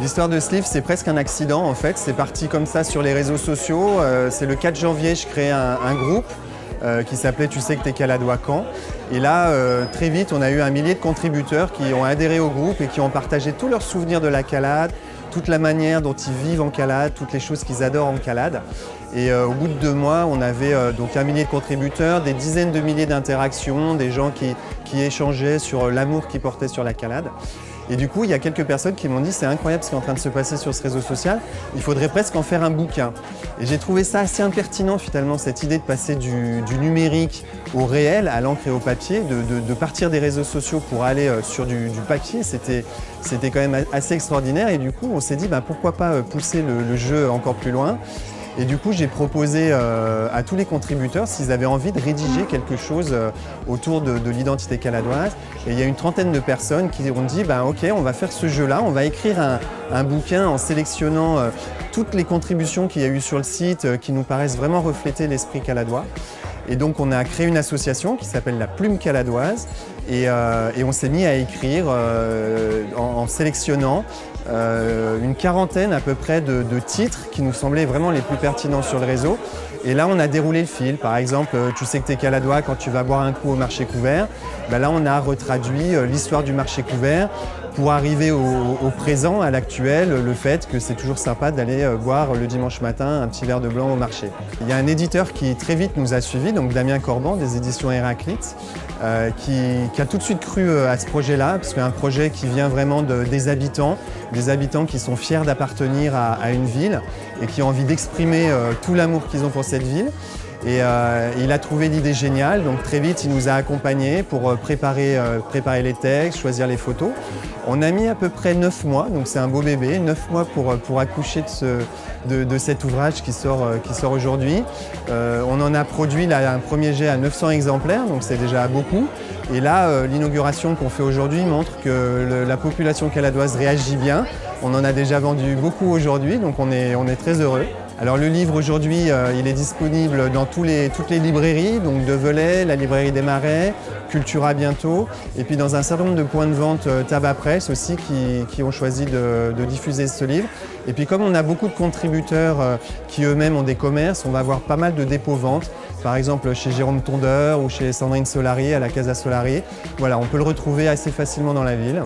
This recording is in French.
L'histoire de ce livre, c'est presque un accident en fait. C'est parti comme ça sur les réseaux sociaux. C'est le 4 janvier, je crée un groupe qui s'appelait « Tu sais que t'es caladois quand ?» Et là, très vite, on a eu 1 millier de contributeurs qui ont adhéré au groupe et qui ont partagé tous leurs souvenirs de la calade, toute la manière dont ils vivent en calade, toutes les choses qu'ils adorent en calade. Et au bout de 2 mois, on avait donc 1 millier de contributeurs, des dizaines de milliers d'interactions, des gens qui échangeaient sur l'amour qu'ils portaient sur la calade. Et du coup, il y a quelques personnes qui m'ont dit « c'est incroyable ce qui est en train de se passer sur ce réseau social, il faudrait presque en faire un bouquin ». Et j'ai trouvé ça assez impertinent finalement, cette idée de passer du numérique au réel, à l'encre et au papier, de partir des réseaux sociaux pour aller sur du papier. C'était quand même assez extraordinaire et du coup, on s'est dit pourquoi pas pousser le jeu encore plus loin. Et du coup, j'ai proposé à tous les contributeurs s'ils avaient envie de rédiger quelque chose autour de l'identité caladoise. Et il y a une trentaine de personnes qui ont dit ok, on va faire ce jeu-là, on va écrire un bouquin en sélectionnant toutes les contributions qu'il y a eu sur le site qui nous paraissent vraiment refléter l'esprit caladois. Et donc on a créé une association qui s'appelle la Plume Caladoise et on s'est mis à écrire en sélectionnant une quarantaine à peu près de titres qui nous semblaient vraiment les plus pertinents sur le réseau. Et là, on a déroulé le fil. Par exemple, tu sais que t'es caladois quand tu vas boire un coup au marché couvert. Là, on a retraduit l'histoire du marché couvert pour arriver au présent, à l'actuel, le fait que c'est toujours sympa d'aller boire le dimanche matin un petit verre de blanc au marché. Il y a un éditeur qui très vite nous a suivis, donc Damien Corban des éditions Héraclite, qui a tout de suite cru à ce projet-là, parce que c'est un projet qui vient vraiment des habitants qui sont fiers d'appartenir à une ville et qui ont envie d'exprimer tout l'amour qu'ils ont pour cette ville. Et il a trouvé l'idée géniale, donc très vite il nous a accompagnés pour préparer les textes, choisir les photos. On a mis à peu près 9 mois, donc c'est un beau bébé, 9 mois pour accoucher de cet ouvrage qui sort aujourd'hui. On en a produit là, un premier jet à 900 exemplaires, donc c'est déjà beaucoup. Et là, l'inauguration qu'on fait aujourd'hui montre que la population caladoise réagit bien. On en a déjà vendu beaucoup aujourd'hui, donc on est très heureux. Alors le livre aujourd'hui, il est disponible dans toutes les librairies, donc de Velay, la librairie des Marais, Cultura bientôt, et puis dans un certain nombre de points de vente Tabac Presse aussi qui ont choisi de diffuser ce livre. Et puis comme on a beaucoup de contributeurs qui eux-mêmes ont des commerces, on va avoir pas mal de dépôts-ventes, par exemple chez Jérôme Tondeur ou chez Sandrine Solari à la Casa Solari. Voilà, on peut le retrouver assez facilement dans la ville.